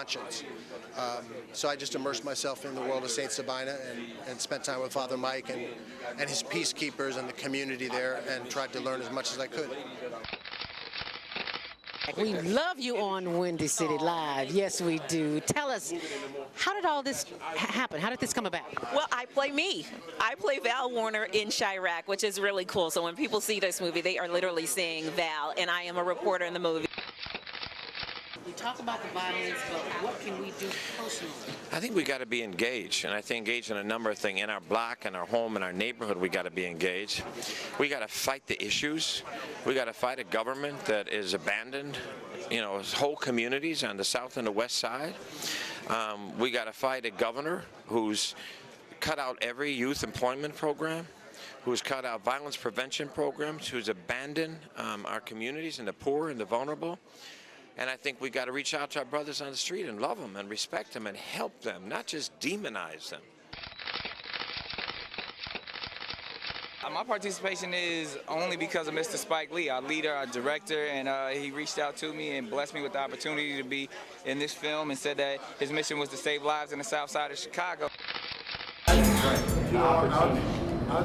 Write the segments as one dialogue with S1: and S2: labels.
S1: conscience. So I just immersed myself in the world of St. Sabina and spent time with Father Mike and his peacekeepers and the community there, and tried to learn as much as I could.
S2: We love you on Windy City Live. Yes, we do. Tell us, how did all this happen? How did this come about?
S3: Well, I play me. I play Val Warner in Chirac, which is really cool. So when people see this movie, they are literally seeing Val, and I am a reporter in the movie.
S2: We talk about the violence, but what can we do personally?
S4: I think we got to be engaged, and I think engaged in a number of things. In our block, in our home, in our neighborhood, we got to be engaged. We got to fight the issues. We got to fight a government that is abandoned, whole communities on the south and the west side. We got to fight a governor who's cut out every youth employment program, who's cut out violence prevention programs, who's abandoned our communities and the poor and the vulnerable. And I think we got to reach out to our brothers on the street and love them and respect them and help them, not just demonize them.
S5: My participation is only because of Mr. Spike Lee, our leader, our director, and he reached out to me and blessed me with the opportunity to be in this film and said that his mission was to save lives in the south side of Chicago.
S6: I'll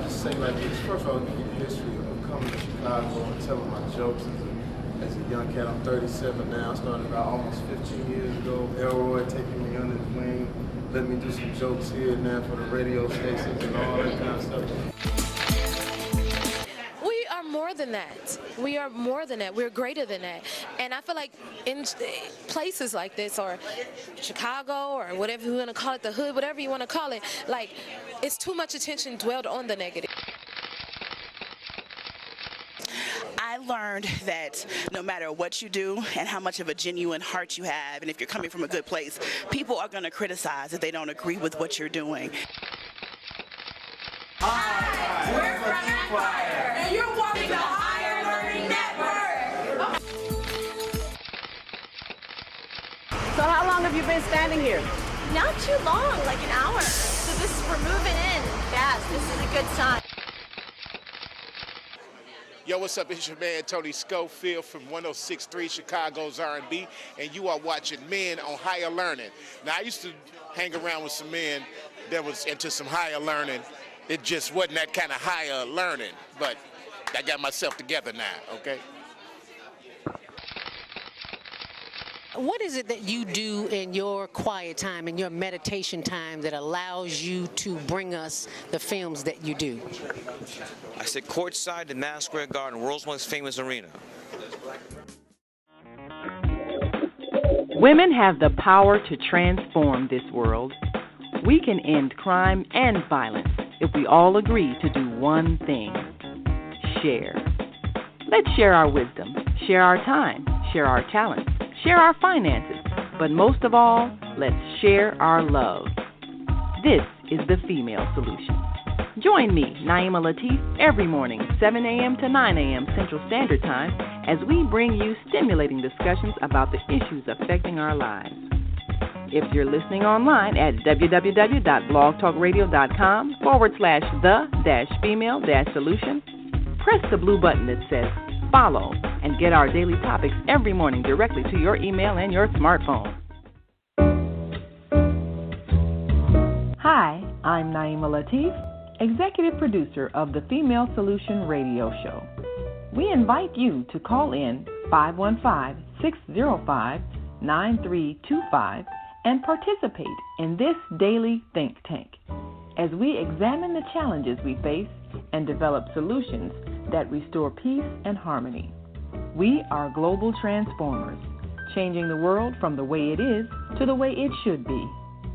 S6: just say like this. First of all, give you the history of coming to Chicago and telling my jokes as a young cat. I'm 37 now. Started about almost 15 years ago. Elroy taking me under his wing, let me do some jokes here and there for the radio stations and all that kind of stuff.
S7: We are more than that. We are more than that. We're greater than that. And I feel like in places like this, or Chicago, or whatever you want to call it, the hood, whatever you want to call it, like, it's too much attention dwelled on the negative.
S8: I learned that no matter what you do and how much of a genuine heart you have, and if you're coming from a good place, people are going to criticize if they don't agree with what you're doing.
S9: Hi, we're from Empire, and you're watching the Higher Learning Network.
S10: So how long have you been standing here?
S11: Not too long, like an hour. So we're moving in fast. This is a good sign.
S12: Yo, what's up? It's your man, Tony Schofield from 106.3 Chicago's R&B, and you are watching Men on Higher Learning. Now, I used to hang around with some men that was into some higher learning. It just wasn't that kind of higher learning, but I got myself together now, okay?
S2: What is it that you do in your quiet time, in your meditation time, that allows you to bring us the films that you do?
S13: I sit courtside in Madison Square Garden, world's most famous arena.
S14: Women have the power to transform this world. We can end crime and violence if we all agree to do one thing: share. Let's share our wisdom, share our time, share our talents, share our finances, but most of all, let's share our love. This is the Female Solution. Join me, Naimah Latif, every morning, 7 a.m. to 9 a.m. Central Standard Time, as we bring you stimulating discussions about the issues affecting our lives. If you're listening online at www.blogtalkradio.com/the-female-solution, press the blue button that says follow and get our daily topics every morning directly to your email and your smartphone. Hi, I'm Naimah Latif, executive producer of the Female Solution radio show. We invite you to call in 515-605-9325 and participate in this daily think tank as we examine the challenges we face and develop solutions that restore peace and harmony. We are global transformers, changing the world from the way it is to the way it should be.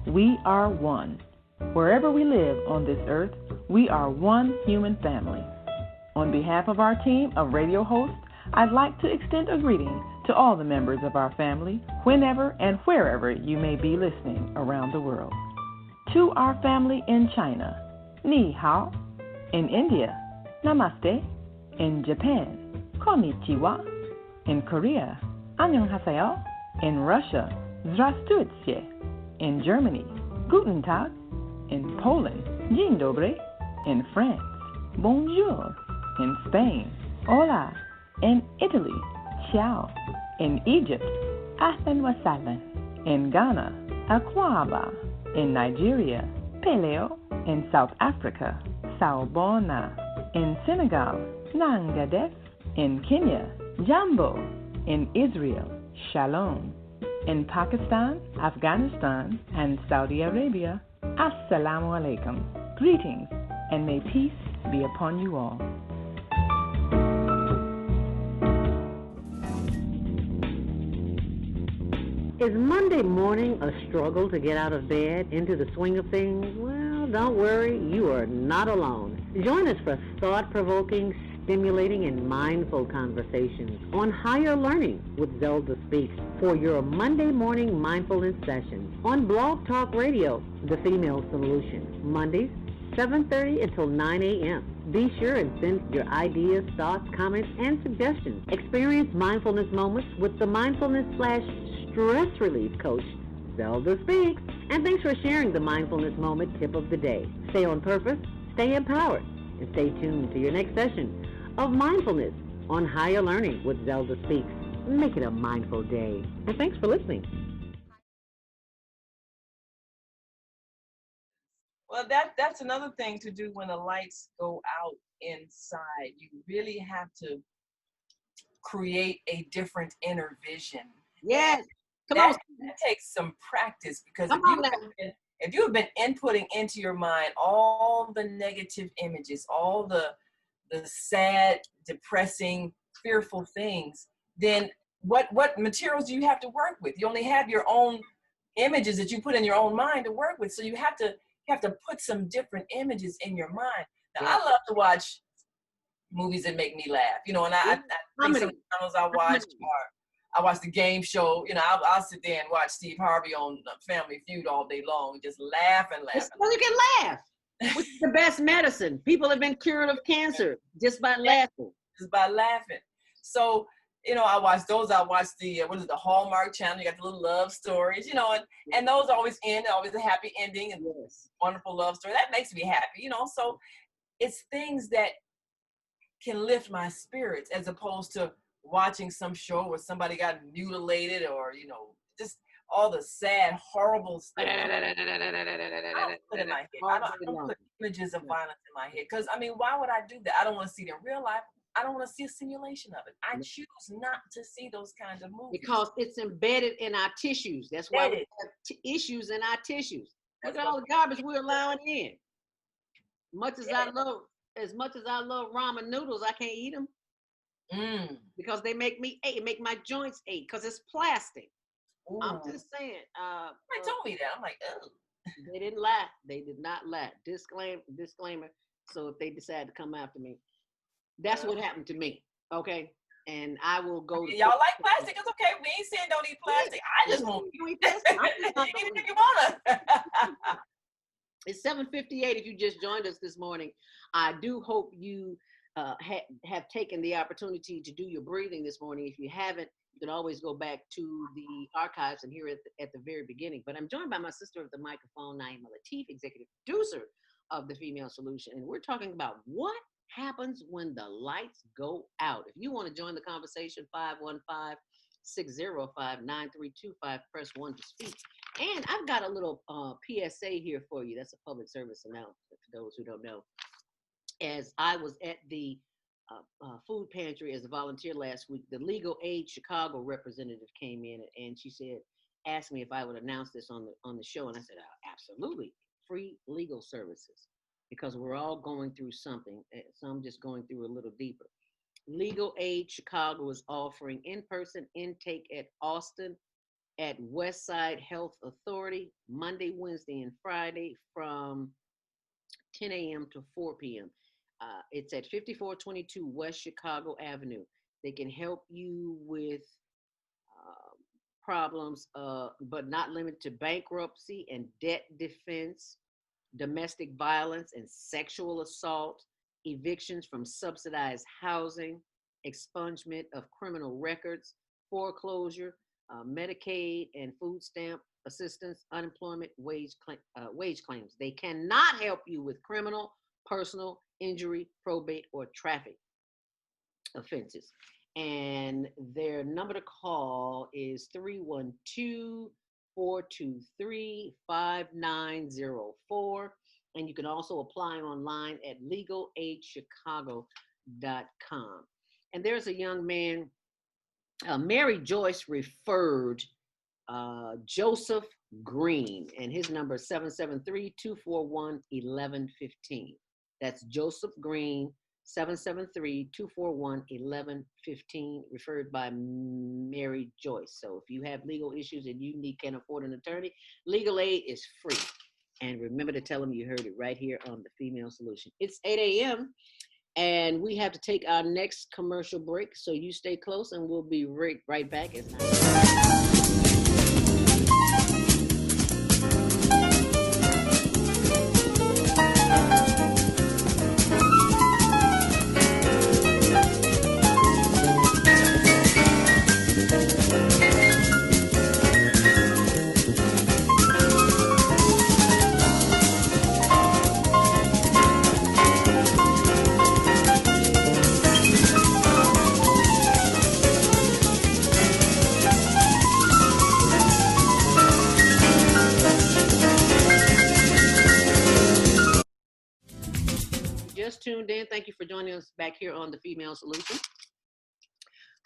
S14: We are one. Wherever we live on this earth, we are one human family. On behalf of our team of radio hosts, I'd like to extend a greeting to all the members of our family, whenever and wherever you may be listening around the world. To our family in China, Ni Hao. In India, Namaste. In Japan, Konnichiwa. In Korea, Annyeonghaseyo. In Russia, Zdravstvucie. In Germany, Guten Tag. In Poland, Dzień dobry. In France, Bonjour. In Spain, Hola. In Italy, Ciao. In Egypt, Ahlan wa sahlan. In Ghana, Akwaba. In Nigeria, Peleo. In South Africa, Sawubona. In Senegal, Nangadef. In Kenya, Jambo. In Israel, Shalom. In Pakistan, Afghanistan, and Saudi Arabia, Assalamu alaikum. Greetings, and may peace be upon you all.
S15: Is Monday morning a struggle to get out of bed, into the swing of things? Well, don't worry, you are not alone. Join us for thought-provoking, stimulating, and mindful conversations on higher learning with ZeldaSpeaks for your Monday morning mindfulness session on Blog Talk Radio, The Female Solution, Mondays, 7:30 until 9 a.m. Be sure and send your ideas, thoughts, comments, and suggestions. Experience mindfulness moments with the mindfulness/stress relief coach, ZeldaSpeaks. And thanks for sharing the mindfulness moment tip of the day. Stay on purpose, stay empowered, and stay tuned to your next session of mindfulness on higher learning with ZeldaSpeaks. Make it a mindful day. And thanks for listening.
S16: Well, that's another thing to do when the lights go out inside. You really have to create a different inner vision.
S10: Yes.
S16: That takes some practice, because if you have been inputting into your mind all the negative images, all the sad, depressing, fearful things, then what materials do you have to work with? You only have your own images that you put in your own mind to work with. So you have to put some different images in your mind. Now, I love to watch movies that make me laugh, and I think some channels I watch I watch the game show. I'll sit there and watch Steve Harvey on Family Feud all day long and just laugh and laugh.
S10: Well, you can laugh, which is the best medicine. People have been cured of cancer just by laughing.
S16: Just by laughing. So, I watch those. I watch the the Hallmark Channel. You got the little love stories, and those always end, always a happy ending and wonderful love story. That makes me happy, So it's things that can lift my spirits, as opposed to watching some show where somebody got mutilated, or just all the sad, horrible stuff. I don't put it in my head. I don't put images of violence in my head, because why would I do that? I don't want to see it in real life. I don't want to see a simulation of it. I choose not to see those kinds of movies
S10: because it's embedded in our tissues. That's why we have issues in our tissues. Look at all the garbage we're allowing in. As much as I love ramen noodles, I can't eat them. Because they make me ache. It make my joints ache because it's plastic. Ooh. I'm just saying.
S16: They told me that. I'm like, oh.
S10: They didn't lie. They did not lie. Disclaimer. So if they decide to come after me, that's what happened to me. Okay, and I will go.
S16: Y'all like plastic? It's okay. We ain't saying don't eat plastic. I just won't eat plastic. Even if you wanna.
S10: It's 7:58. If you just joined us this morning, I do hope you have taken the opportunity to do your breathing this morning. If you haven't, you can always go back to the archives and hear it at the very beginning. But I'm joined by my sister of the microphone, Naimah Latif, executive producer of The Female Solution. And we're talking about what happens when the lights go out. If you want to join the conversation, 515-605-9325, press 1 to speak. And I've got a little PSA here for you. That's a public service announcement for those who don't know. As I was at the food pantry as a volunteer last week, the Legal Aid Chicago representative came in and she asked me if I would announce this on the show. And I said, absolutely, free legal services, because we're all going through something, some just going through a little deeper. Legal Aid Chicago is offering in-person intake at Austin at Westside Health Authority, Monday, Wednesday, and Friday from 10 a.m. to 4 p.m. It's at 5422 West Chicago Avenue. They can help you with problems, but not limited to bankruptcy and debt defense, domestic violence and sexual assault, evictions from subsidized housing, expungement of criminal records, foreclosure, Medicaid and food stamp assistance, unemployment, wage claims. They cannot help you with criminal, personal injury, probate, or traffic offenses. And their number to call is 312-472-5600. 423-5904. And you can also apply online at legalaidchicago.com. And there's a young man, Mary Joyce referred Joseph Green, and his number is 773-241-1115. That's Joseph Green, 773-241-1115, referred by Mary Joyce. So if you have legal issues and you can't afford an attorney, legal aid is free. And remember to tell them you heard it right here on The Female Solution. It's 8 a.m. and we have to take our next commercial break. So you stay close and we'll be right back. Just tuned in, thank you for joining us back here on The Female Solution.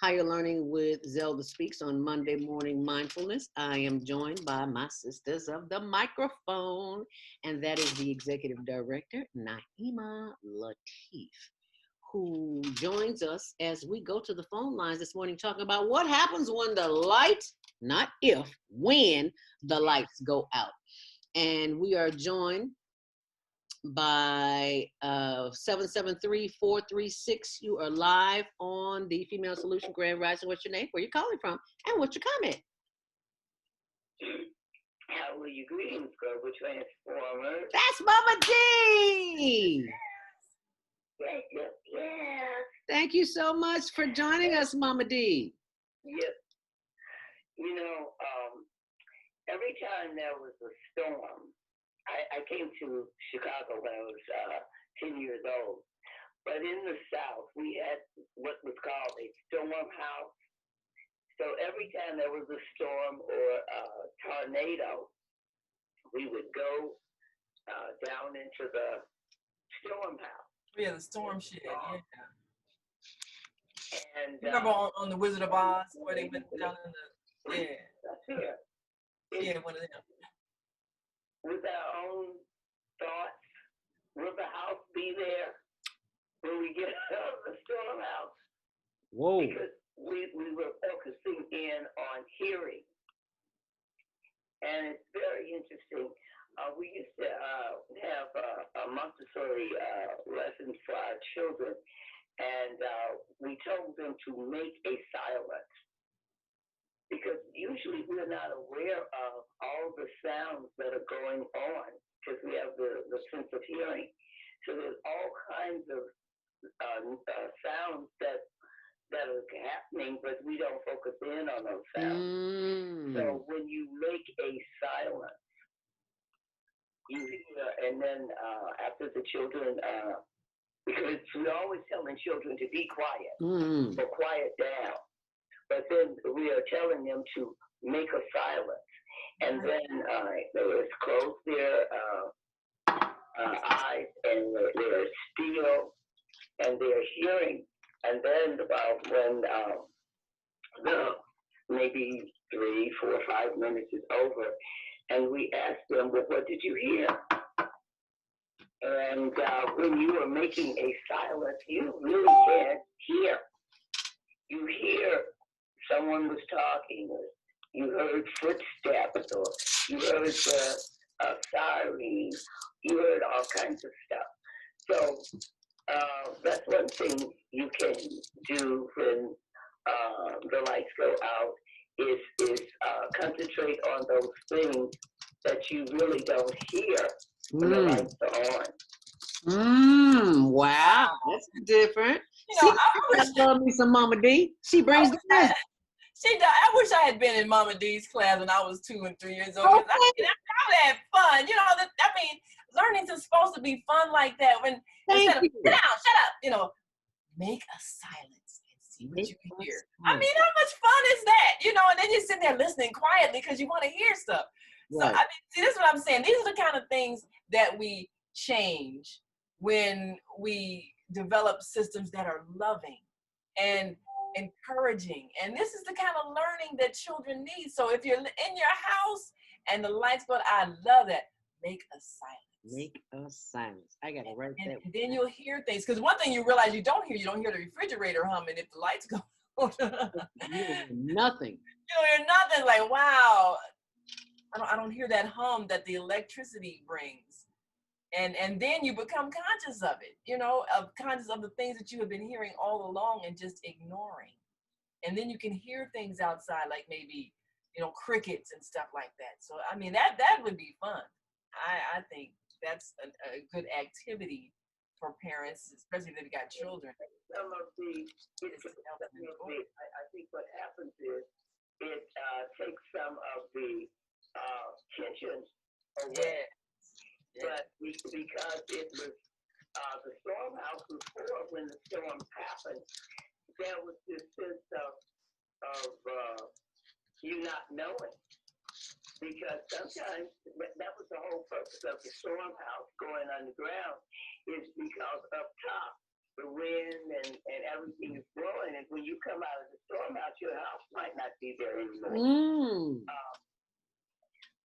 S10: Higher Learning with ZeldaSpeaks on Monday Morning Mindfulness. I am joined by my sisters of the microphone, and that is the Executive Director, Naimah Latif, who joins us as we go to the phone lines this morning talking about what happens when the light, not if, when the lights go out. And we are joined by 773-436. You are live on the Female Solution Grand Rising. What's your name? Where you calling from? And what's your comment?
S17: How are you? Greetings, Global Transformers.
S10: That's Mama D.
S17: Yeah.
S10: Thank you so much for joining us, Mama D.
S17: Yep. You know, every time there was a storm, I came to Chicago when I was 10 years old. But in the South, we had what was called a storm house. So every time there was a storm or a tornado, we would go down into the storm house.
S16: Yeah, the storm shed. Yeah.
S17: And
S16: remember on the Wizard of Oz where they went down in the
S17: That's it.
S16: Yeah, one of them.
S17: With our own thoughts, will the house be there when we get out of the storm house?
S10: Whoa.
S17: Because we were focusing in on hearing. And it's very interesting. We used to have a Montessori lessons for our children, and we told them to make a silence. Because usually we're not aware of all the sounds that are going on because we have the sense of hearing. So there's all kinds of sounds that are happening, but we don't focus in on those sounds. So when you make a silence, you hear, and then after the children, because we're always telling children to be quiet or quiet down. But then we are telling them to make a silence. And then they close their eyes and they're still and they're hearing. And then about when maybe 3, 4, 5 minutes is over, and we ask them, well, what did you hear? And when you are making a silence, you really can't hear. You hear someone was talking, or you heard footsteps, or you heard the siren, you heard all kinds of stuff. So that's one thing you can do when the lights go out is concentrate on those things that you really don't hear when the lights are on.
S10: Wow, that's different. You know, I love me some Mama D. She brings the best.
S16: I wish I had been in Mama D's class when I was 2 and 3 years old. Okay. I would have had fun. You know, learning's supposed to be fun like that. When instead of sit down, shut up, make a silence and see what you hear. I mean, how much fun is that? You know, and then you're sitting there listening quietly because you want to hear stuff. So, I mean, see, this is what I'm saying. These are the kind of things that we change when we develop systems that are loving and encouraging. And this is the kind of learning that children need. So if you're in your house and the lights go, I love that. Make a silence.
S10: Make a silence. I got to write that.
S16: And then you'll hear things. Because one thing you realize you don't hear the refrigerator humming if the lights go on.
S10: You don't hear nothing.
S16: You don't hear nothing. Like, wow, I don't hear that hum that the electricity brings. And then you become conscious of it, you know, conscious of the things that you have been hearing all along and just ignoring. And then you can hear things outside, like maybe, you know, crickets and stuff like that. So, I mean, that would be fun. I think that's a good activity for parents, especially if they've got children.
S17: Some of the, I think what happens is it takes some of the tension away. But because it was the storm house before, when the storm happened, there was this sense of you not knowing. Because sometimes that was the whole purpose of the storm house going underground, is because up top the wind and everything is blowing, and when you come out of the storm house, your house might not be there anymore.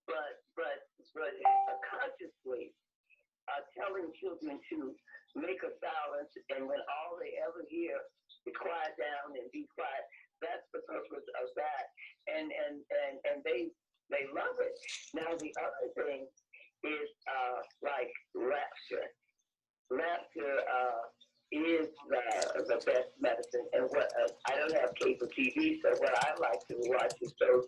S17: But consciously telling children to make a silence, and when all they ever hear is quiet down and be quiet, that's the purpose of that, and they love it. Now the other thing is like laughter. Laughter is the best medicine. And what I don't have cable TV, so what I like to watch is those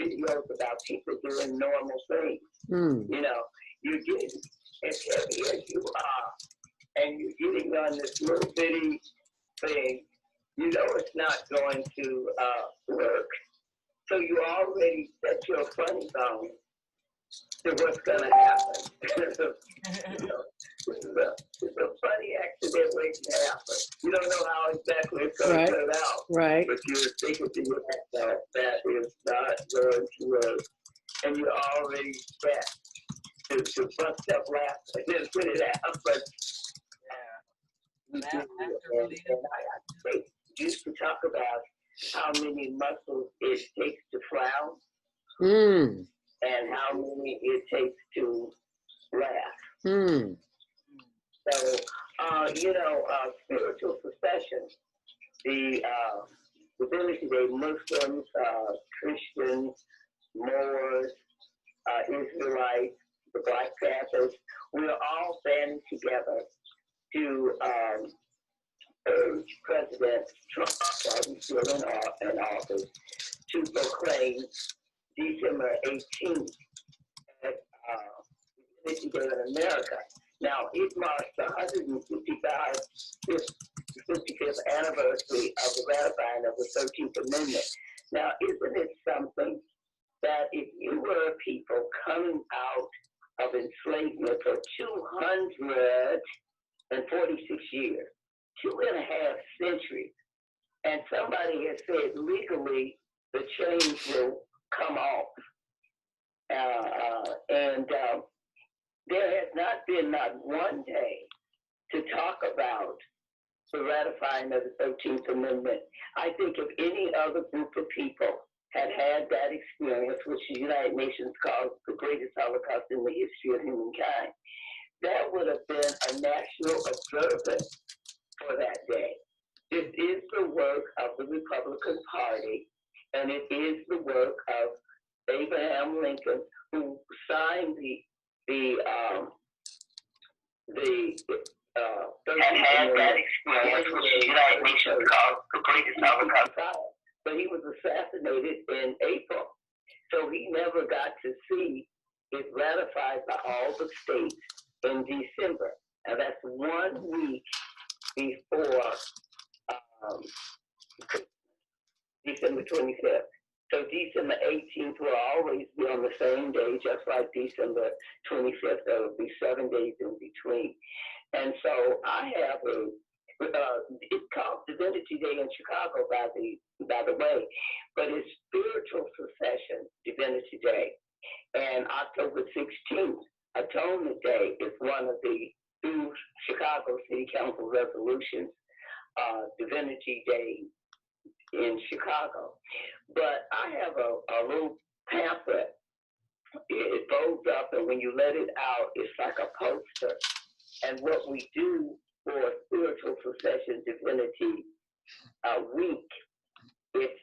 S17: videos about people doing normal things. You know, you get as heavy as you are, and you're getting on this little bitty thing. You know it's not going to work. So you already set your funny bone to what's going to happen. You know, it's a funny accident waiting to happen. You don't know how exactly it's going to turn out.
S10: Right.
S17: But you're thinking to yourself, that is not going to work. And you're already set to bust up laughing and then put it out. But I used to talk about how many muscles it takes to frown and how many it takes to laugh. So, you know, spiritual succession, the ability that Muslims, Christians, Moors, Israelites, the Black Panthers, we're all banding together to urge President Trump, while he's still in office, to proclaim December 18th as Unity Day in America. Now, it marks the 155th anniversary of the ratifying of the 13th Amendment. Now, isn't it something that if you were people coming out of enslavement for 246 years, 2.5 centuries, and somebody has said legally the chains will come off. And there has not been not one day to talk about the ratifying of the 13th Amendment. I think if any other group of people had had that experience, which the United Nations calls the greatest Holocaust in the history of humankind, that would have been a national observance for that day. This is the work of the Republican Party, and it is the work of Abraham Lincoln, who signed and had that experience, which the United Nations calls the greatest Holocaust. But he was assassinated in April, so he never got to see it ratified by all the states in December. Now that's 1 week before December 25th. So December 18th will always be on the same day, just like December 25th. There will be 7 days in between. And so I have It's called Divinity Day in Chicago, by the way, but it's Spiritual Succession Divinity Day. And October 16th, Atonement Day, is one of the two Chicago City Council resolutions, Divinity Day in Chicago. But I have a little pamphlet. It folds up, and when you let it out, it's like a poster. And what we do for Spiritual Succession Divinity Week, it's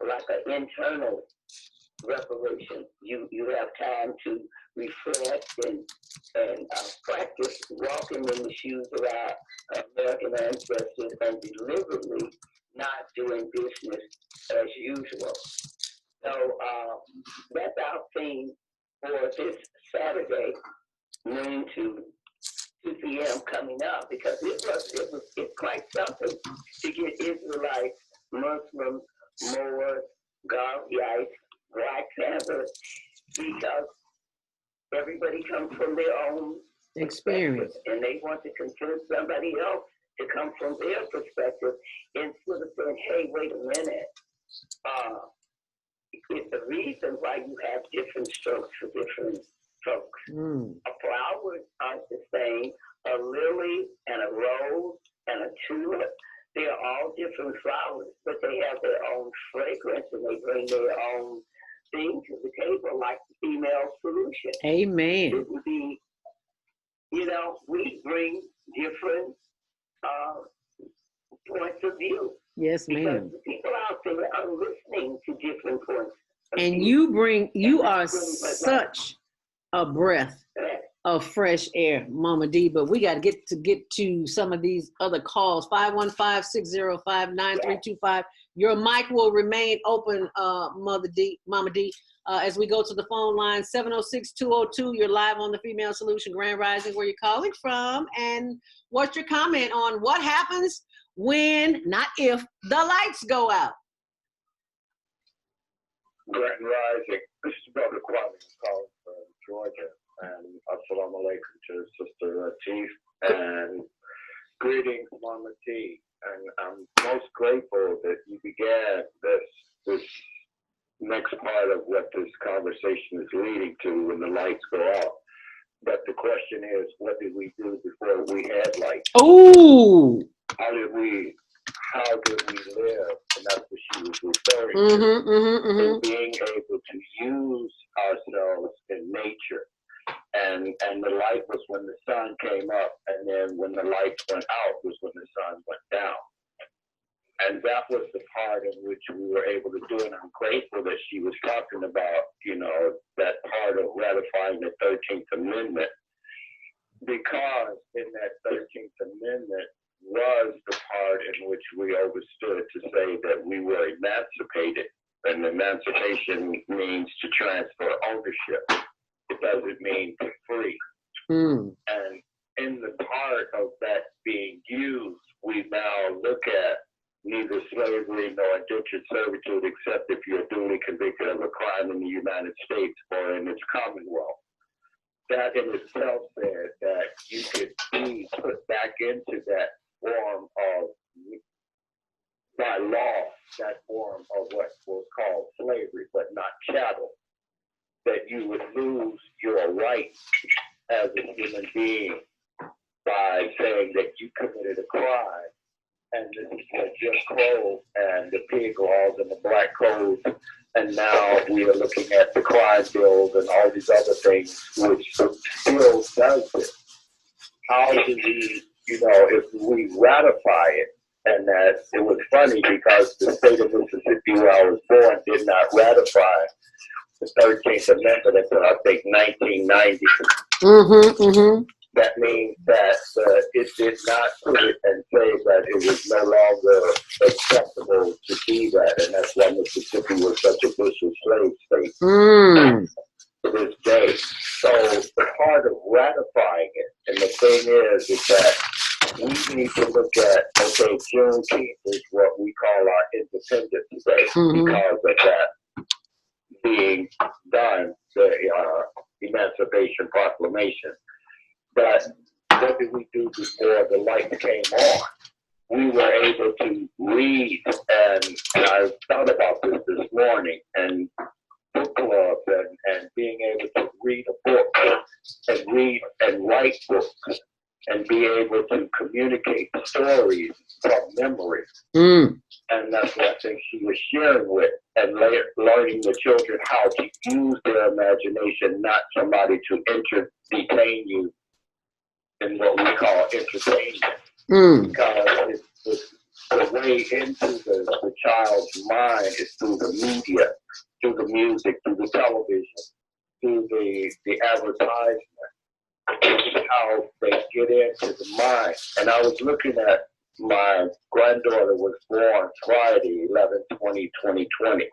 S17: like an internal reparation. You have time to reflect and practice walking in the shoes of our American ancestors and deliberately not doing business as usual. So that's our theme for this Saturday, noon to 2 p.m. coming up, because it's quite something to get Israelites, Muslims, Moors, Ghaziites, Black Panthers, because everybody comes from their own
S2: experience,
S17: and they want to convince somebody else to come from their perspective instead of saying, hey, wait a minute. It's the reason why you have different strokes for different folks. Flowers aren't the same. A lily and a rose and a tulip, they're all different flowers, but they have their own fragrance and they bring their own thing to the table, like the female solution.
S2: Amen.
S17: It would be, we bring different points of view.
S2: Yes,
S17: because
S2: ma'am.
S17: the people out there are listening to different points of
S2: And
S17: view.
S2: you are such a breath of fresh air, Mama D. But we got to get to some of these other calls. 515-605-9325. Your mic will remain open, Mama D. As we go to the phone line, 706-202. You're live on the Female Solution Grand Rising. Where you're calling from, and what's your comment on what happens when, not if, the lights go out?
S18: Grand Rising. This is Brother Kwame calling from Georgia. And assalamu alaikum to Sister Latif. And greetings, Mama T. And I'm most grateful that you began this next part of what this conversation is leading to when the lights go out. But the question is, what did we do before we had lights?
S2: Oh!
S18: How did we live? And that's what she was referring to. And being able to use ourselves in nature. And the light was when the sun came up, and then when the lights went out was when the sun went down. And that was the part in which we were able to do it. And I'm grateful that she was talking about, that part of ratifying the 13th Amendment, because in that 13th Amendment was the part in which we understood to say that we were emancipated. And emancipation means to transfer ownership. It doesn't mean to free. And in the part of that being used, we now look at neither slavery nor indentured servitude, except if you're duly convicted of a crime in the United States or in its Commonwealth. That in itself said that you could be put back into that form of, by law, that form of what was called slavery, but not chattel. That you would lose your rights as a human being by saying that you committed a crime. And this is what Jim Crow and the pig laws and the black code. And now we are looking at the crime bills and all these other things, which still does it. How do we, if we ratify it? And that it was funny because the state of Mississippi, where I was born, did not ratify the 13th Amendment until I think 1990. That means that it did not put it and say that it was no longer acceptable to be that, and that's why Mississippi was such a vicious slave state to this day. So the part of ratifying it, and the thing is that we need to look at, okay, Juneteenth is what we call our Independence Day because of that being done, the Emancipation Proclamation. But what did we do before the lights came on? We were able to read, and I thought about this morning, and book clubs, and being able to read a book and read and write books and be able to communicate stories from memory. And that's what I think she was sharing with, and learning the children how to use their imagination, not somebody to detain you in what we call entertainment. Because the way into the child's mind is through the media, through the music, through the television, through the advertisement. How they get into the mind. And I was looking at my granddaughter was born Friday, 11/20/2020.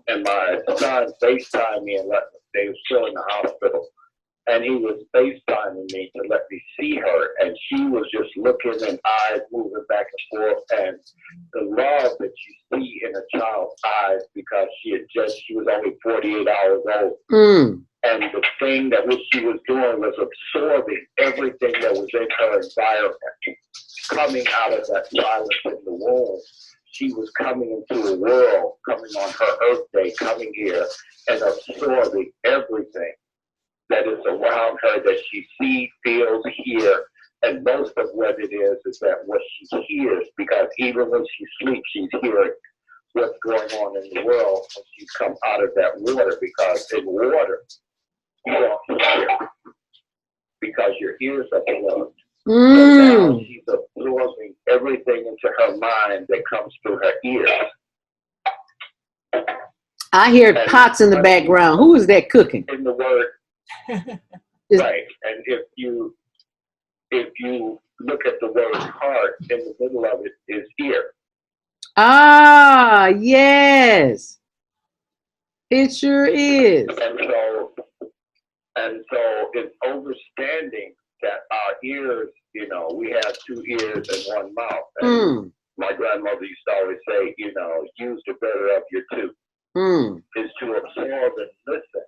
S18: And my son FaceTimed me and they were still in the hospital. And he was FaceTiming me to let me see her. And she was just looking and eyes moving back and forth. And the love that you see in a child's eyes, because she was only 48 hours old. And the thing that what she was doing was absorbing everything that was in her environment. Coming out of that silence in the womb, she was coming into a world, coming on her Earth Day, coming here and absorbing everything that is around her that she sees, feels, hears. And most of what it is that what she hears, because even when she sleeps, she's hearing what's going on in the world when she comes out of that water, because in water, you don't hear because your ears are plugged. So now she's absorbing everything into her mind that comes through her ears.
S2: I hear pots in the background. Who is that cooking?
S18: In the word, right. And if you look at the word heart, in the middle of it is ear.
S2: Ah, yes. It sure is.
S18: And so it's understanding that our ears, we have two ears and one mouth. And my grandmother used to always say, use the better of your two. Is to absorb and listen.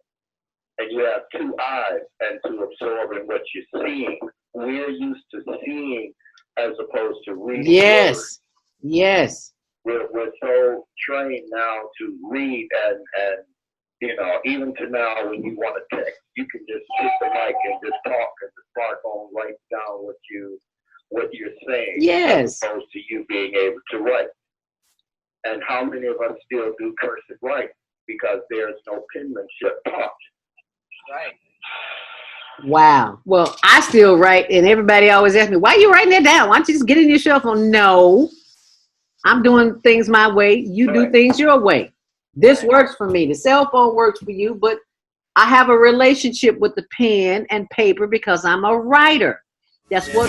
S18: And you have two eyes, and to absorb in what you're seeing. We're used to seeing as opposed to reading.
S2: Yes. Yes.
S18: We're so trained now to read and even to now when you want to text, you can just hit the mic and just talk, and the smartphone writes down what you're saying.
S2: Yes.
S18: As opposed to you being able to write. And how many of us still do cursive writing because there's no penmanship taught?
S16: Right.
S2: Wow. Well, I still write, and everybody always asks me, why are you writing that down? Why don't you just get in your cell phone? No. I'm doing things my way. You do things your way. This works for me. The cell phone works for you, but I have a relationship with the pen and paper because I'm a writer. That's what